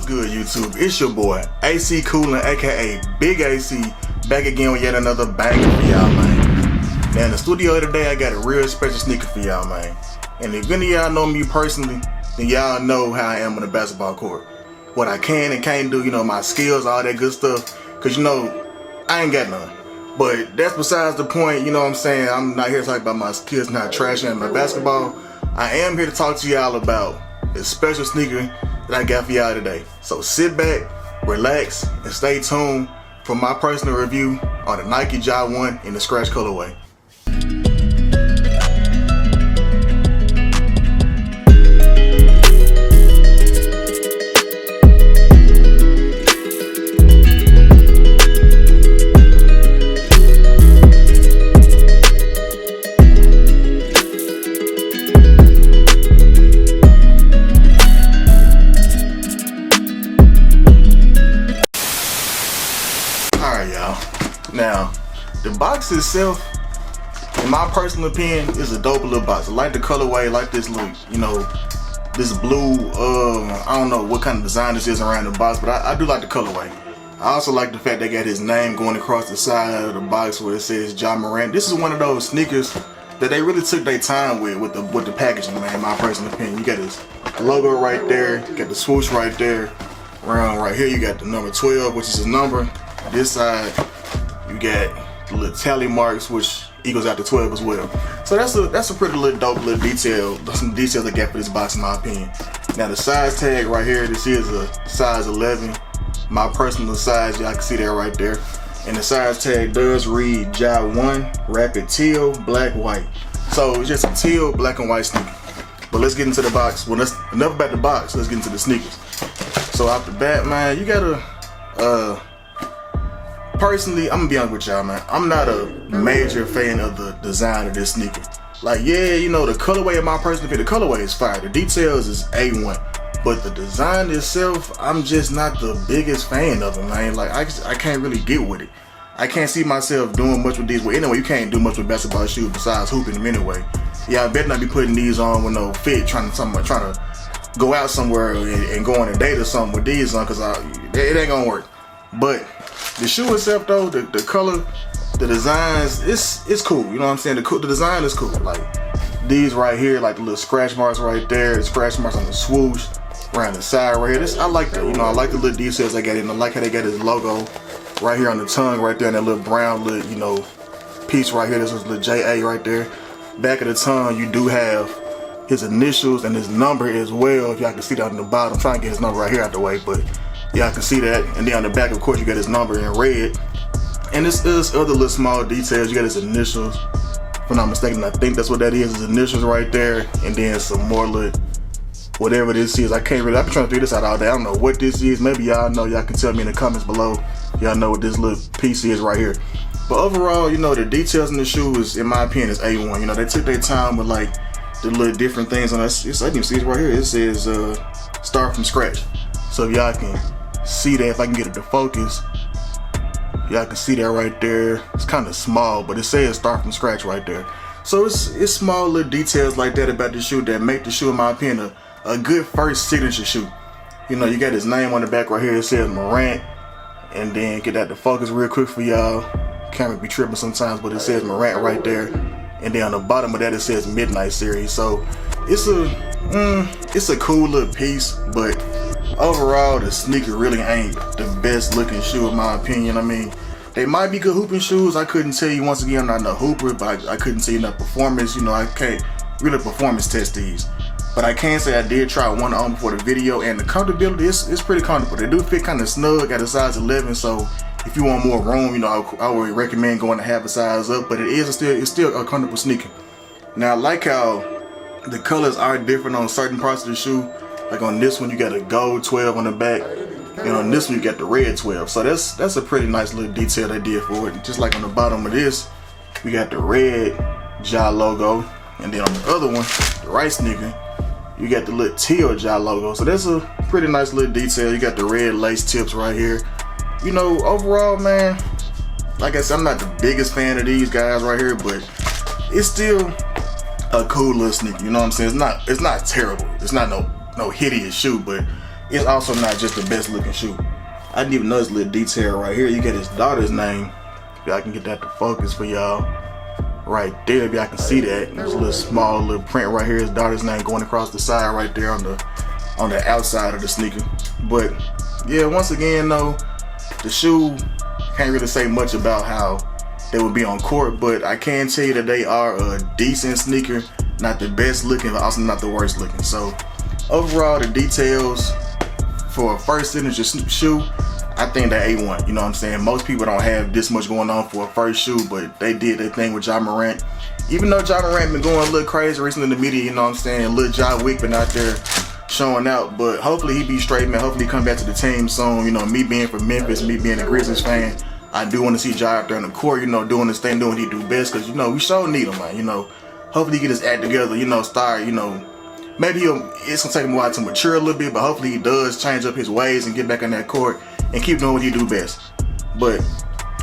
good, YouTube? It's your boy AC Coolin, aka Big AC, back again with yet another banger for y'all, man. Now in the studio today, I got a real special sneaker for y'all, man. And if any of y'all know me personally, then y'all know how I am on the basketball court. What I can and can't do, you know, my skills, all that good stuff. Cause you know, I ain't got none. But that's besides the point, you know what I'm saying? I'm not here to talk about my skills, not trashing my basketball. I am here to talk to y'all about a special sneaker that I got for y'all today. So sit back, relax, and stay tuned for my personal review on the Nike Ja 1 in the Scratch colorway. Now, the box itself, in my personal opinion, is a dope little box. I like the colorway, I like this look, you know, this blue, I don't know what kind of design this is around the box, but I do like the colorway. I also like the fact they got his name going across the side of the box where it says Ja Morant. This is one of those sneakers that they really took their time with the packaging, man, in my personal opinion. You got his logo right there, you got the swoosh right there, around right here you got the number 12, which is his number. This side, you got the little tally marks, which equals out to 12 as well. So that's a pretty little dope little detail, some details I got for this box in my opinion. Now the size tag right here, this is a size 11. My personal size, y'all can see that right there. And the size tag does read Ja 1, Rapid Teal, Black, White. So it's just a teal, black and white sneaker. But let's get into the box. Well, that's enough about the box, let's get into the sneakers. So off the bat, man, you gotta, personally, I'm gonna be honest with y'all, man. I'm not a major fan of the design of this sneaker. Like, yeah, you know, the colorway, in my personal opinion, the colorway is fire. The details is A1. But the design itself, I'm just not the biggest fan of it, man. Like, I can't really get with it. I can't see myself doing much with these. Well, anyway, you can't do much with basketball shoes besides hooping them anyway. Yeah, I better not be putting these on with no fit, trying to go out somewhere and go on a date or something with these on, because it ain't gonna work. But the shoe itself though, the color, the designs, it's cool. You know what I'm saying? The design is cool. Like these right here, like the little scratch marks right there, the scratch marks on the swoosh, around the side right here. I like that. You know, I like the little details they got in. I like how they got his logo right here on the tongue right there, and that little brown little, you know, piece right here. This is the JA right there. Back of the tongue, you do have his initials and his number as well. If y'all can see that on the bottom, I'm trying to get his number right here out the way, but y'all can see that. And then on the back, of course, you got his number in red. And this is other little small details. You got his initials. If I'm not mistaken, I think that's what that is. His initials right there. And then some more little, whatever this is. I've been trying to figure this out all day. I don't know what this is. Maybe y'all know. Y'all can tell me in the comments below. Y'all know what this little piece is right here. But overall, you know, the details in the shoe is, in my opinion, is A1. You know, they took their time with like the little different things on this. I can see it right here. It says start from scratch. So if y'all can see that, if I can get it to focus, y'all can see that right there. It's kind of small, but it says start from scratch right there. So it's small little details like that about the shoe that make the shoe, in my opinion, a good first signature shoe. You know, you got his name on the back right here. It says Morant, and then get that to focus real quick for y'all. Camera be tripping sometimes, but it says Morant right there, and then on the bottom of that it says Midnight Series. So it's a cool little piece, but overall, the sneaker really ain't the best looking shoe in my opinion. I mean, they might be good hooping shoes. I couldn't tell you, once again, I'm not no hooper, but I couldn't tell you enough performance. You know, I can't really performance test these. But I can say I did try one on before the video, and the comfortability is pretty comfortable. They do fit kind of snug at a size 11, so if you want more room, you know, I would recommend going to half a size up, but it's still a comfortable sneaker. Now, I like how the colors are different on certain parts of the shoe. Like on this one, you got a gold 12 on the back, and on this one, you got the red 12. So that's a pretty nice little detail they did for it. Just like on the bottom of this, we got the red Ja logo, and then on the other one, the right sneaker, you got the little teal Ja logo. So that's a pretty nice little detail. You got the red lace tips right here. You know, overall, man, like I said, I'm not the biggest fan of these guys right here, but it's still a cool little sneaker. You know what I'm saying? It's not terrible. It's not no hideous shoe, but it's also not just the best looking shoe. I didn't even know this little detail right here. You get his daughter's name. If I can get that to focus for y'all. Right there, if y'all can see that. There's a little small little print right here. His daughter's name going across the side right there on the outside of the sneaker. But yeah, once again though, the shoe, can't really say much about how they would be on court, but I can tell you that they are a decent sneaker. Not the best looking, but also not the worst looking. So overall, the details for a first signature shoe, I think they're A1. You know what I'm saying? Most people don't have this much going on for a first shoe, but they did their thing with Ja Morant. Even though Ja Morant been going a little crazy recently in the media, you know what I'm saying? Lil Ja Wick been out there showing out, but hopefully he be straight, man. Hopefully he come back to the team soon. You know, me being from Memphis, me being a Grizzlies fan, I do want to see Ja out there on the court, you know, doing his thing, doing what he do best, because, you know, we sure need him, man. You know, hopefully he get his act together, you know, start, you know, maybe it's going to take him a while to mature a little bit, but hopefully he does change up his ways and get back on that court and keep doing what he do best. But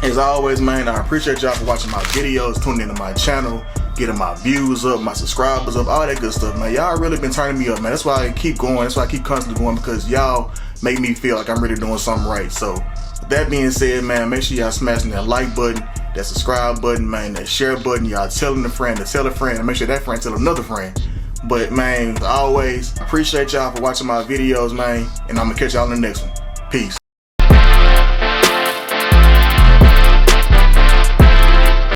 as always, man, I appreciate y'all for watching my videos, tuning into my channel, getting my views up, my subscribers up, all that good stuff, man. Y'all really been turning me up, man. That's why I keep going. That's why I keep constantly going, because y'all make me feel like I'm really doing something right. So with that being said, man, make sure y'all smashing that like button, that subscribe button, man, that share button. Y'all telling a friend to tell a friend, and make sure that friend tell another friend. But man, as always, appreciate y'all for watching my videos, man, and I'm gonna catch y'all in the next one. Peace.